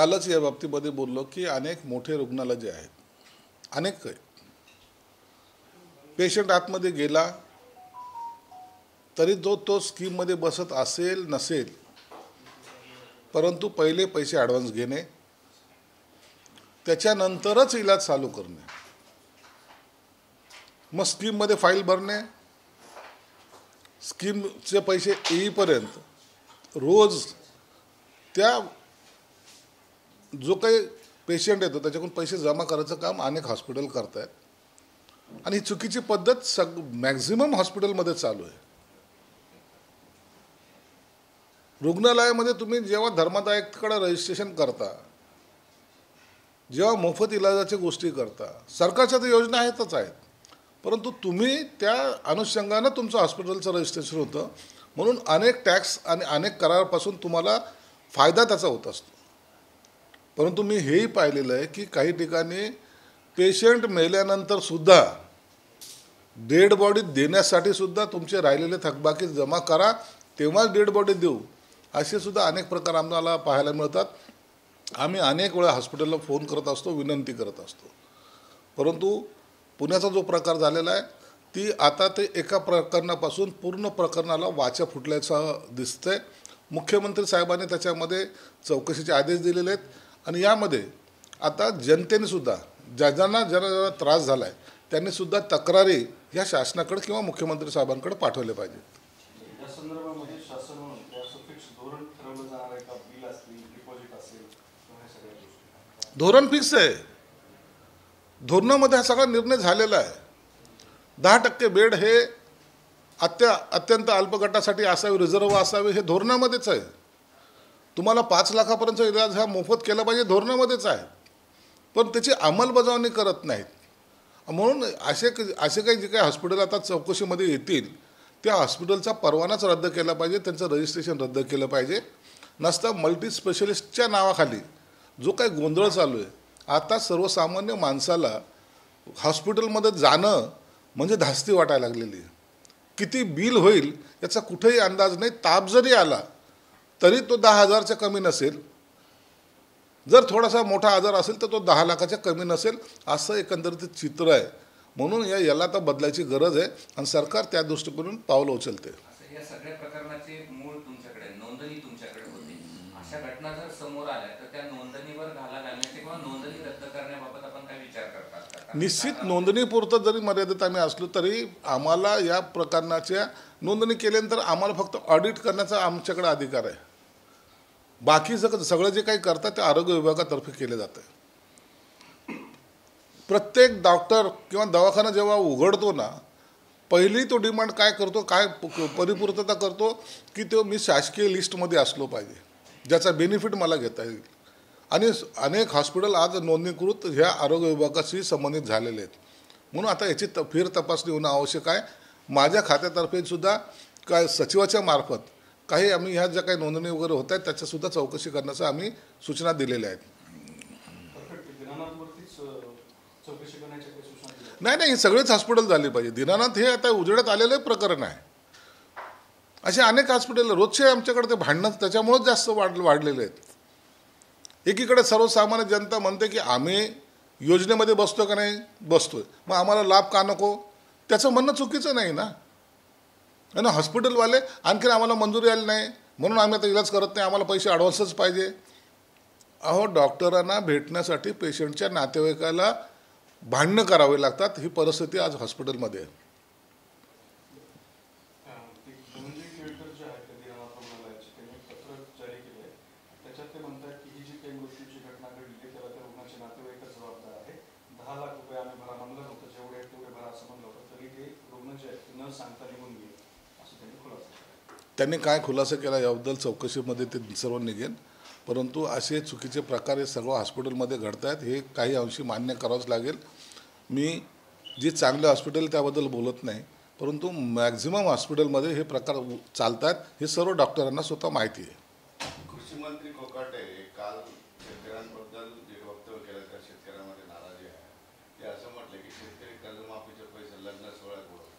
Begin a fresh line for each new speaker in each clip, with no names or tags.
कालच या बाबतीमध्ये बोललो की अनेक मोठे रुग्णालय जे आहेत, अनेक पेशंट आतमध्ये गेला तरी तो स्कीममध्ये बसत असेल नसेल, परंतु पहिले पैसे ॲडव्हान्स घेणे, त्याच्यानंतरच इलाज चालू करणे, मग स्कीममध्ये फाईल भरणे, स्कीमचे पैसे येईपर्यंत रोज त्या जो काही पेशंट येतो त्याच्याकडून पैसे जमा करायचं काम अनेक हॉस्पिटल करत आहेत आणि ही चुकीची पद्धत मॅक्झिमम हॉस्पिटलमध्ये चालू आहे. रुग्णालयामध्ये तुम्ही जेव्हा धर्मादायकडे रजिस्ट्रेशन करता, जेव्हा मोफत इलाजाच्या गोष्टी करता, सरकारच्या तर योजना आहेतच आहेत, परंतु तुम्ही त्या अनुषंगानं तुमचं हॉस्पिटलचं रजिस्ट्रेशन होतं, म्हणून अनेक टॅक्स आणि अनेक करारापासून तुम्हाला फायदा त्याचा होत असतो. परंतु मी हेही पाहिलेलं आहे की काही ठिकाणी पेशंट मेल्यानंतर सुद्धा डेड बॉडी देण्यासाठी सुद्धा तुमचे राहिलेले थकबाकी जमा करा, तेव्हाच डेड बॉडी देऊ, असे सुद्धा अनेक प्रकार आम्हाला पाहायला मिळतात. आम्ही अनेक वेळा हॉस्पिटलला फोन करत असतो, विनंती करत असतो, परंतु पुण्याचा जो प्रकार झालेला आहे ती आता ते एका प्रकरणापासून पूर्ण प्रकरणाला वाचा फुटल्याचं दिसतंय. मुख्यमंत्री साहेबांनी त्याच्यामध्ये चौकशीचे आदेश दिलेले आहेत आणि यामध्ये आता जनतेने सुद्धा ज्यांना त्रास झाला आहे त्यांनी सुद्धा तक्रारी ह्या शासनाकडे किंवा मुख्यमंत्री साहेबांकडे पाठवले पाहिजे. धोरण फिक्स आहे, धोरणामध्ये हा सगळा निर्णय झालेला आहे. 10% बेड हे अत्यंत अल्प गटासाठी असावे, रिझर्व असावे, हे धोरणामध्येच आहे. तुम्हाला 5 लाखापर्यंत इलाज हा मोफत केला पाहिजे, धोरणामध्येच आहे, पण त्याची अंमलबजावणी करत नाहीत. म्हणून असे काही जे काही हॉस्पिटल आता चौकशीमध्ये येतील त्या हॉस्पिटलचा परवानाच रद्द केला पाहिजे, त्यांचं रजिस्ट्रेशन रद्द केलं पाहिजे. नसता मल्टी स्पेशलिस्टच्या नावाखाली जो काही गोंधळ चालू आहे, आता सर्वसामान्य माणसाला हॉस्पिटलमध्ये जाणं म्हणजे धास्ती वाटायला लागलेली आहे. किती बिल होईल याचा कुठेही अंदाज नाही. ताप जरी आला तरी तो 10,000च्या कमी नसेल, जर थोडासा मोठा आजार असेल तर तो 10 लाखाच्या कमी नसेल, असं एकंदरीत चित्र आहे. म्हणून याला तर बदलायची गरज आहे आणि सरकार त्या दृष्टीकोनातून पावलं उचलते.
या सगळ्या प्रकरणाचे मूळ तुमच्याकडे, नोंदणी तुमच्याकडे होती. अशा घटना जर समोर आल्या तर त्या नोंदणीवर घाला घालण्याचे किंवा नोंदणी रद्द करण्याबाबत आपण काय विचार करतात?
निश्चित नोंदणीपुरतं जरी मर्यादित आम्ही असलो तरी आम्हाला या प्रकरणाच्या नोंदणी केल्यानंतर आम्हाला फक्त ऑडिट करण्याचा आमच्याकडे अधिकार आहे. बाकी सगळं जे काही करतात ते आरोग्य विभागातर्फे केले जातं. प्रत्येक डॉक्टर किंवा दवाखाना जेव्हा उघडतो ना, पहिली तो डिमांड काय करतो, काय परिपूर्तता करतो की तो मी शासकीय लिस्टमध्ये असलो पाहिजे, ज्याचा बेनिफिट मला घेता येईल. आणि अनेक हॉस्पिटल आज नोंदणीकृत ह्या आरोग्य विभागाशी संबंधित झालेले आहेत. म्हणून आता याची फेर तपासणी होणं आवश्यक आहे. माझ्या खात्यातर्फे सुद्धा काय सचिवाच्या मार्फत काही आम्ही ह्या ज्या काही नोंदणी वगैरे होत आहेत त्याच्यासुद्धा चौकशी करण्याचं आम्ही सूचना दिलेल्या आहेत. नाही, ही सगळेच हॉस्पिटल झाली पाहिजे. दीनानाथ हे आता उजेडात आलेलं प्रकरण आहे. असे अनेक हॉस्पिटल रोजचे आमच्याकडे ते भांडणं त्याच्यामुळेच जास्त वाढलेले आहेत. एकीकडे सर्वसामान्य जनता म्हणते की आम्ही योजनेमध्ये बसतो का नाही, बसतोय, मग आम्हाला लाभ का नको, त्याचं म्हणणं चुकीचं नाही ना. आणि हॉस्पिटलवाले आणखीन आम्हाला मंजुरी आली नाही म्हणून आम्ही आता इलाज करत नाही, आम्हाला पैसे ॲडव्हान्सच पाहिजे. अहो, डॉक्टरांना भेटण्यासाठी पेशंटच्या नातेवाईकाला भांडणं करावे लागतात. ही परिस्थिती आज हॉस्पिटलमध्ये आहे. त्यांनी काय खुलासा केला याबद्दल चौकशीमध्ये ते सर्व निघेल, परंतु असे चुकीचे प्रकार हे सर्व हॉस्पिटलमध्ये घडत आहेत, हे काही अंशी मान्य करावंच लागेल. मी जे चांगले हॉस्पिटल त्याबद्दल बोलत नाही, परंतु मॅक्झिमम हॉस्पिटलमध्ये हे प्रकार चालतात, हे सर्व डॉक्टरांना स्वतः माहिती आहे.
कृषी मंत्री कोकाटे काल शेतकऱ्यांबद्दल जे वक्तव्य केलं त्या शेतकऱ्यांमध्ये नाराजी आहे. ते असं म्हटलं की शेतकरी कर्जमाफीचे पैसे लग्न सोहळ्यात उडवतात.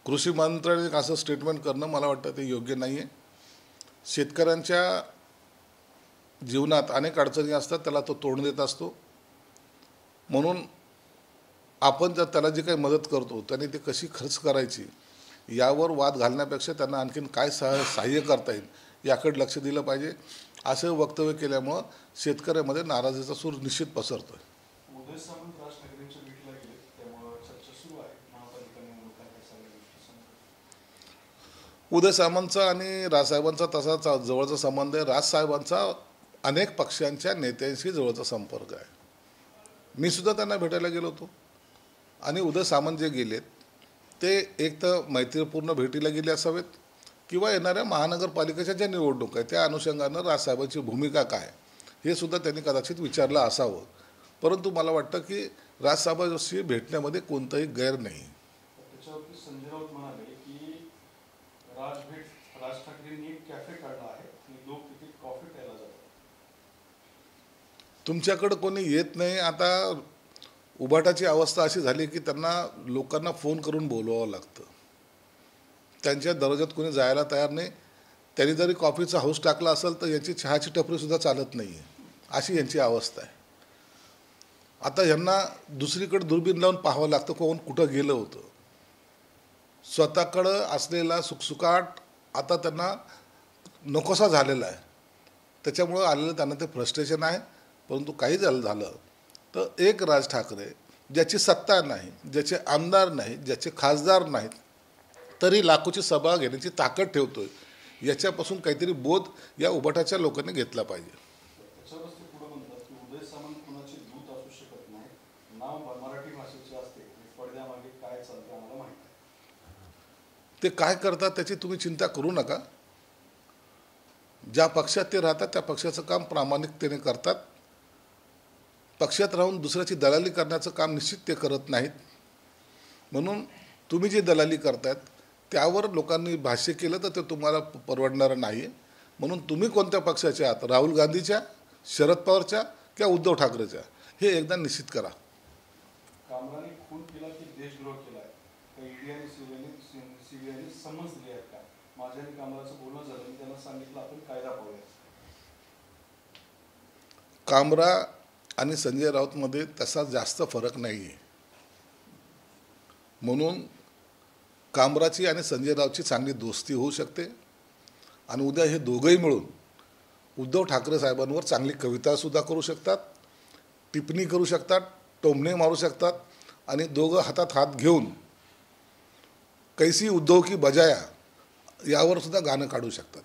कृषी मंत्र्यांनी असं स्टेटमेंट करणं मला वाटतं ते योग्य नाही आहे. शेतकऱ्यांच्या जीवनात अनेक अडचणी असतात, त्याला तो तोंड देत असतो. म्हणून आपण जर त्याला जी काही मदत करतो त्याने ती कशी खर्च करायची यावर वाद घालण्यापेक्षा त्यांना आणखीन काय सहाय्य करता येईल याकडे लक्ष दिलं पाहिजे. असे वक्तव्य केल्यामुळं शेतकऱ्यामध्ये नाराजीचा सूर निश्चित पसरतोय.
उदय सामंत राज ठाकरेंच्या भेटीला गेले, त्यामुळे चर्चा सुरू आहे महापालिका निवडणुका सगळ्या गोष्टी समोर.
उदय सामंतचा आणि राजसाहेबांचा तसा जवळचा संबंध आहे. राजसाहेबांचा अनेक पक्षांच्या नेत्यांशी जवळचा संपर्क आहे. मी सुद्धा त्यांना भेटायला गेलो होतो. आणि उदय सामंत जे गेलेत ते एक तर मैत्रीपूर्ण भेटीला गेले असावेत किंवा येणाऱ्या महानगरपालिकेच्या ज्या निवडणूक आहे त्या अनुषंगानं राजसाहेबांची भूमिका काय हे सुद्धा त्यांनी कदाचित विचारलं असावं. परंतु मला वाटतं की राजसाहेबांशी भेटण्यामध्ये कोणताही गैर नाही.
त्याच्यावरती संजय राऊत म्हणाले की राज ठाकरेंनी एक कॅफे काढला आहे आणि लोक तिथे कॉफी प्यायला जातात.
तुमच्याकडं कोणी येत नाही. आता उबाटाची अवस्था अशी झाली की त्यांना लोकांना फोन करून बोलवावं लागतं. त्यांच्या दर्जात कोणी जायला तयार नाही. त्यांनी जरी कॉफीचा हाऊस टाकला असेल तर यांची चहाची टपरीसुद्धा चालत नाही आहे, अशी यांची अवस्था आहे. आता यांना दुसरीकडे दुर्बीण लावून पाहावं लागतं कोण कुठं गेलं होतं. स्वतःकडं असलेला सुखसुकाट आता त्यांना नकोसा झालेला आहे. त्याच्यामुळं आलेलं त्यांना ते फ्रस्ट्रेशन आहे. परंतु काही झालं तर एक राज ठाकरे ज्याची सत्ता नाही, ज्याचे आमदार नाहीत, ज्याचे खासदार नाहीत, तरी लाखोची सभा घेण्याची ताकद ठेवतोय, याच्यापासून काहीतरी बोध या उबाटाच्या लोकांनी घेतला पाहिजे.
त्याच्यावरच ते पुढे म्हणतात की उदय सामंत कुणाचे दूत असू शकत नाही, नाव मराठी भाषेचे असते, पडद्यामागे काय चालते आम्हाला माहिती आहे.
ते काय करतात त्याची तुम्ही चिंता करू नका. ज्या पक्षात ते राहतात त्या पक्षाचं काम प्रामाणिकतेने करतात. पक्षात राहून दुसऱ्याची दलाली करण्याचं काम निश्चित ते करत नाहीत. म्हणून तुम्ही जे दलाली करतायत त्यावर लोकांनी भाष्य केलं तर ते तुम्हाला परवडणारं नाही आहे. म्हणून तुम्ही कोणत्या पक्षाच्या आहात, राहुल गांधीच्या, शरद पवारच्या किंवा उद्धव ठाकरेच्या, हे एकदा निश्चित करा.
कामराने खून केला की देशद्रोह केलाय, ईडी आणि सीबीआयने समन्स दिले आहेत का? माझ्या आणि कामराचं बोलणं झालं, मी त्यांना सांगितलं आपण कायदा पाहूया.
कामरा आणि संजय राऊतमध्ये तसा जास्त फरक नाही आहे. म्हणून कामराची आणि संजय राऊतची चांगली दोस्ती होऊ शकते आणि उद्या हे दोघंही मिळून उद्धव ठाकरे साहेबांवर चांगली कवितासुद्धा करू शकतात, टिप्पणी करू शकतात, टोमणे मारू शकतात आणि दोघं हातात हात घेऊन कैसी उद्धव की बजाया यावर सुद्धा गाणं काढू शकतात.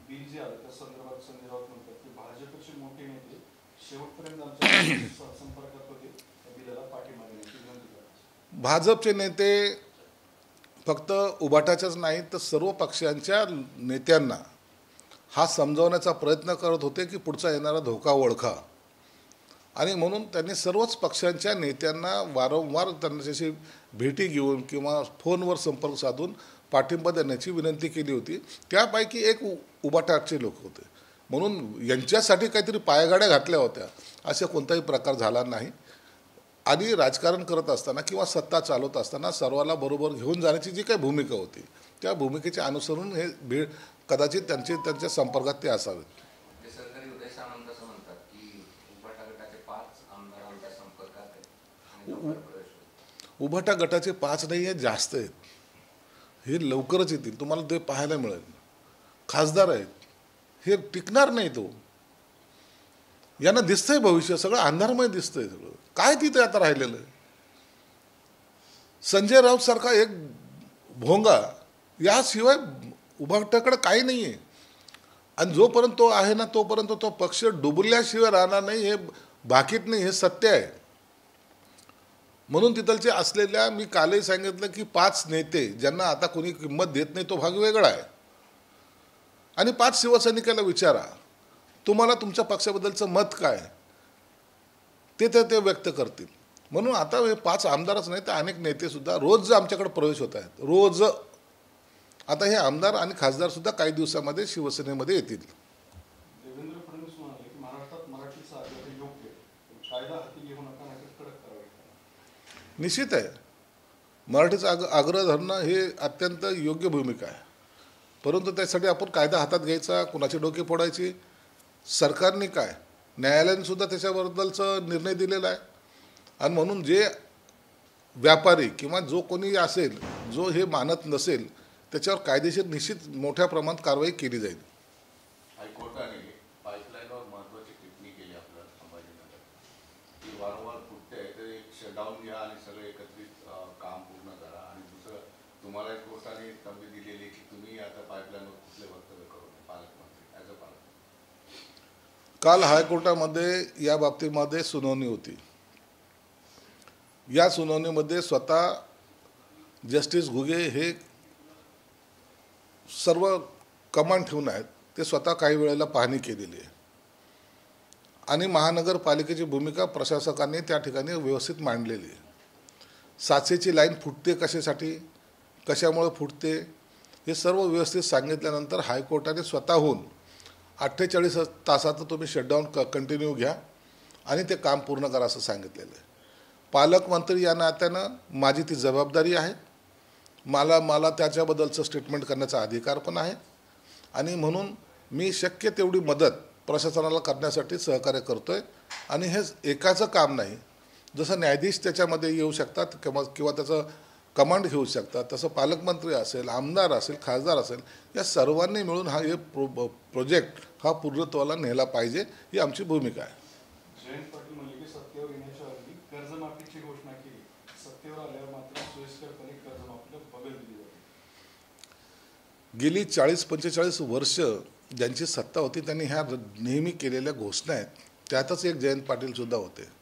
बिल जे आलं त्या संदर्भात संजय राऊत म्हणतात की भाजपचे मोठे नेते शेवटपर्यंत आमच्या संपर्कात होते, त्या बिलाला पाठिंबा देण्याची विनंती करतात.
भाजपचे नेते फक्त उबाटाच्याच नाही तर सर्व पक्षांच्या नेत्यांना हा समजावण्याचा प्रयत्न करत होते की पुढचा येणारा धोका ओळखा. आणि म्हणून त्यांनी सर्वच पक्षांच्या नेत्यांना वारंवार त्यांच्याशी भेटी घेऊन किंवा फोनवर संपर्क साधून पाठिंबा देण्याची विनंती केली होती. त्यापैकी एक उबाटाचे लोक होते. म्हणून यांच्यासाठी काहीतरी पायगाड्या घातल्या होत्या असा कोणताही प्रकार झाला नाही. आणि राजकारण करत असताना किंवा सत्ता चालवत असताना सर्वाला बरोबर घेऊन जाण्याची जी काही भूमिका होती त्या भूमिकेचे अनुसरून हे कदाचित त्यांच्या संपर्कात ते असावेत.
सरकारी उदय सामंत असं म्हणतात की उभाटा गटाचे 5 आमदार आमच्या संपर्कात आहेत.
उभाटा गटाचे 5 नाही आहेत, जास्त आहेत. हे लवकरच येतील, तुम्हाला ते पाहायला मिळेल. खासदार आहेत, हे टिकणार नाही. तो यांना दिसतंय भविष्य सगळं अंधारमय दिसतंय. सगळं काय तिथे आता राहिलेलं आहे. संजय राऊत सारखा एक भोंगा याशिवाय उभाटाकडे काही नाही आहे. आणि जोपर्यंत तो आहे ना तोपर्यंत तो पक्ष डुबल्याशिवाय राहणार नाही, हे बाकीत नाही, हे सत्य आहे. म्हणून तिथलचे असलेल्या मी कालही सांगितलं की 5 नेते ज्यांना आता कोणी किंमत देत नाही तो भाग वेगळा आहे. आणि 5 शिवसैनिकाला विचारा तुम्हाला तुमच्या पक्षाबद्दलचं मत काय, ते व्यक्त करतील. म्हणून आता हे 5 आमदारच नाही तर अनेक नेतेसुद्धा रोज आमच्याकडे प्रवेश होत आहेत. रोज आता हे आमदार आणि खासदारसुद्धा काही दिवसामध्ये शिवसेनेमध्ये येतील.
देवेंद्र फडणवीस म्हणाले की महाराष्ट्रात मराठीचा आग्रह योग्य, कायदा हाती घेऊ नका, नाही कडक कारवाई करा.
निश्चित आहे, मराठीचा आग्रह धरणं हे अत्यंत योग्य भूमिका आहे. परंतु त्यासाठी आपण कायदा हातात घ्यायचा, कुणाची डोके फोडायची. सरकारने काय, न्यायालयाने सुद्धा त्याच्याबद्दलचा निर्णय दिलेला आहे. आणि म्हणून जे व्यापारी किंवा जो कोणी असेल जो हे मानत नसेल त्याच्यावर कायदेशीर निश्चित मोठ्या प्रमाणात कारवाई केली जाईल.
हायकोर्टाने पाईपलाईनवर महत्वाची टिप्पणी केली आपल्या संभाजीनगर की वारंवार फुटते आहे, तर एक शटडाऊन घ्या आणि सगळं एकत्रित काम पूर्ण करा. आणि दुसरं, तुम्हाला कोर्टाने तंबी दिलेली की तुम्ही आता पाईपलाईनवर कुठले वक्तव्य करू नये, पालकमंत्री ॲज अ पालकमंत्री.
काल हायकोर्टामध्ये या बाबतीमध्ये सुनावणी होती. या सुनावणीमध्ये स्वतः जस्टिस घुगे हे सर्व कमांड ठेवून आहेत, ते स्वतः काही वेळेला पाहणी केलेली आहे. आणि महानगरपालिकेची भूमिका प्रशासकांनी त्या ठिकाणी व्यवस्थित मांडलेली आहे. साचेची लाईन फुटते कशासाठी, कशामुळे फुटते, हे सर्व व्यवस्थित सांगितल्यानंतर हायकोर्टाने स्वतःहून 48 तासाचं तुम्ही शटडाऊन कंटिन्यू घ्या आणि ते काम पूर्ण करा असं सांगितलेलं आहे. पालकमंत्री या नात्यानं माझी ती जबाबदारी आहे. मला त्याच्याबद्दलचं स्टेटमेंट करण्याचा अधिकार पण आहे. आणि म्हणून मी शक्य तेवढी मदत प्रशासनाला करण्यासाठी सहकार्य करतो आहे. आणि हे एकाचं काम नाही, जसं न्यायाधीश त्याच्यामध्ये येऊ शकतात किंवा त्याचं कमांड घेऊ शकतात, तसं पालकमंत्री असेल, आमदार असेल, खासदार असेल, या सर्वांनी मिळून हे प्रोजेक्ट हा पूर्णत्वाला नेला पाहिजे, ही आमची भूमिका आहे.
जयंत पाटील म्हणले की सत्तेवर येण्याच्या आधी कर्जमाफीची घोषणा केली, सत्तेवर आल्यावर मात्र सोयीस्करपणे कर्जमाफीला बगल दिली जाते.
गेली 40-45 वर्ष ज्यांची सत्ता होती त्यांनी ह्या नेहमी केलेल्या घोषणा आहेत. त्यातच एक जयंत पाटील सुद्धा होते.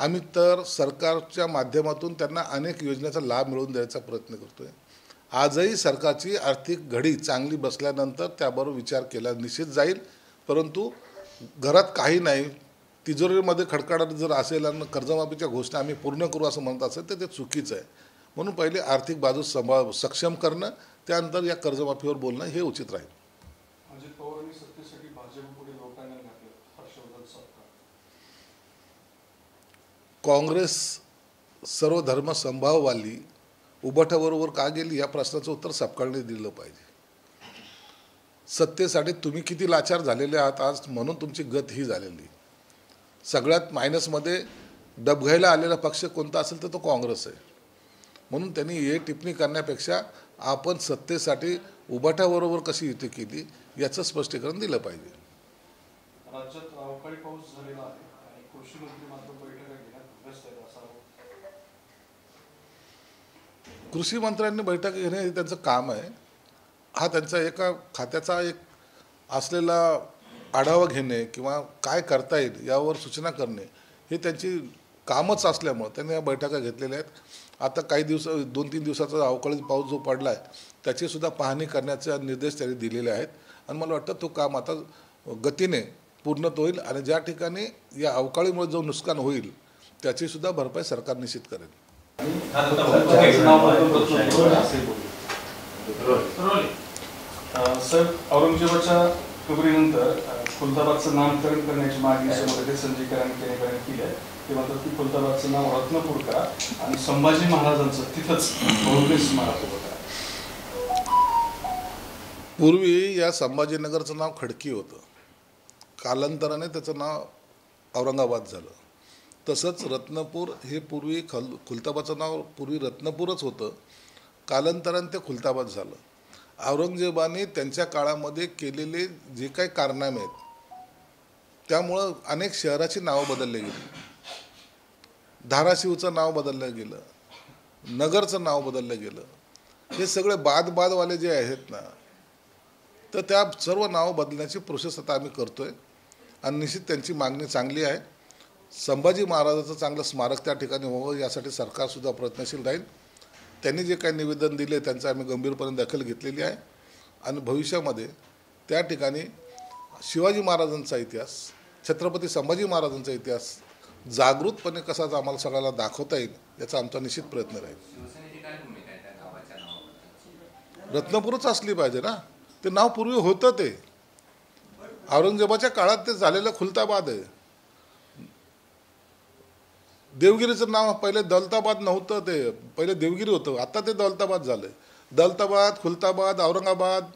आम्ही तर सरकारच्या माध्यमातून त्यांना अनेक योजनेचा लाभ मिळवून द्यायचा प्रयत्न करतोय. आजही सरकारची आर्थिक घडी चांगली बसल्यानंतर त्याबरोबर विचार केला निश्चित जाईल. परंतु घरात काही नाही, तिजोरीमध्ये खडखडाट जर असेल आणि कर्जमाफीच्या घोषणा आम्ही पूर्ण करू असं म्हणत असेल तर ते चुकीचं आहे. म्हणून पहिले आर्थिक बाजू सक्षम करणं, त्यानंतर या कर्जमाफीवर बोलणं हे उचित राहील.
अजित पवारांनी सत्तेसाठी भाजपपुढे लोटांगण घातलं, हर्षवर्धन सपकाळ.
काँग्रेस सर्व धर्म संभाववाली उभाट्याबरोबर का गेली या प्रश्नाचं उत्तर सपकाळने दिलं पाहिजे. सत्तेसाठी तुम्ही किती लाचार झालेले आहात आज, म्हणून तुमची गत ही झालेली. सगळ्यात मायनसमध्ये डबघायला आलेला पक्ष कोणता असेल तर तो काँग्रेस आहे. म्हणून त्यांनी हे टिप्पणी करण्यापेक्षा आपण सत्तेसाठी उभाट्याबरोबर कशी युती केली याचं स्पष्टीकरण दिलं पाहिजे.
राज्यात अवकाळी पाऊस झालेला आहे आणि कृषी मंत्री मात्र बैठका घेण्यात व्यस्त आहेत असा आरोप.
कृषी मंत्र्यांनी बैठक घेणे हे त्यांचं काम आहे. हा त्यांचा एका खात्याचा एक असलेला आढावा घेणे किंवा काय करता येईल यावर सूचना करणे हे त्यांची कामच असल्यामुळं त्यांनी या बैठका घेतलेल्या आहेत. आता काही 2-3 दिवसाचा अवकाळी पाऊस जो पडला आहे त्याचीसुद्धा पाहणी करण्याचे निर्देश त्यांनी दिलेले आहेत. आणि मला वाटतं तो काम आता गतीने पूर्ण होईल आणि ज्या ठिकाणी या अवकाळीमुळे जो नुकसान होईल त्याचीसुद्धा भरपाई सरकार निश्चित करेल.
सर, औरंगजेबाच्या कबरीनंतर खुलताबादचं नामकरण करण्याची मागणी समितीने संजय केनेकरांनी केली आहे. ते म्हणतात की खुलताबादचं नाव रत्नपूर करा आणि संभाजी महाराजांचं तिथंच बहुतेक स्मारक उभं करा.
पूर्वी या संभाजीनगरचं नाव खडकी होतं, कालांतराने त्याचं नाव औरंगाबाद झालं. तसंच रत्नपूर हे पूर्वी खुलताबादचं नाव पूर्वी रत्नपूरच होतं, कालांतराने ते खुलताबाद झालं. औरंगजेबाने त्यांच्या काळामध्ये केलेले जे काही कारनामे आहेत त्यामुळं अनेक शहराची नावं बदलली गेली. धाराशिवचं नाव बदललं गेलं, नगरचं नाव बदललं गेलं. हे सगळे बादवाले जे आहेत ना, तर त्या सर्व नावं बदलण्याची प्रोसेस आता आम्ही करतोय आणि निश्चित त्यांची मागणी चांगली आहे. संभाजी महाराजाचं चांगलं स्मारक त्या ठिकाणी व्हावं यासाठी सरकारसुद्धा प्रयत्नशील राहील. त्यांनी जे काही निवेदन दिले त्यांचं आम्ही गंभीरपणे दखल घेतलेली आहे आणि भविष्यामध्ये त्या ठिकाणी शिवाजी महाराजांचा इतिहास, छत्रपती संभाजी महाराजांचा इतिहास जागृतपणे कसा आम्हाला सगळ्याला दाखवता येईल याचा आमचा निश्चित प्रयत्न राहील. रत्नपूरच असली पाहिजे ना, ते नाव पूर्वी होतं, ते औरंगजेबाच्या काळात ते झालेलं खुलताबाद आहे. देवगिरीचं नाव पहिले दौलताबाद नव्हतं, ते पहिले देवगिरी होतं, आता ते दौलताबाद झालं. दौलताबाद, खुलताबाद, औरंगाबाद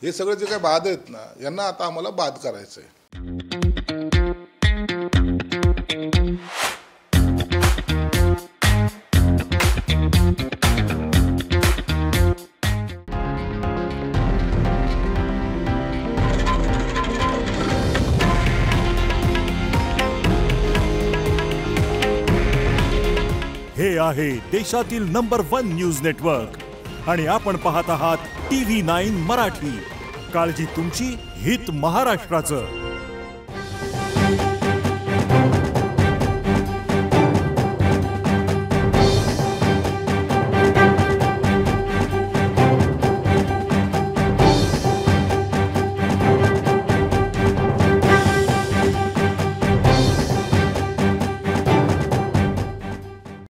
हे सगळे जे काही बाद आहेत ना, यांना आता आम्हाला बाद करायचं आहे.
हे आहे देशातील नंबर 1 न्यूज नेटवर्क आणि आपण पाहत आहात TV9 मराठी. काळजी तुमची, हित महाराष्ट्राचं.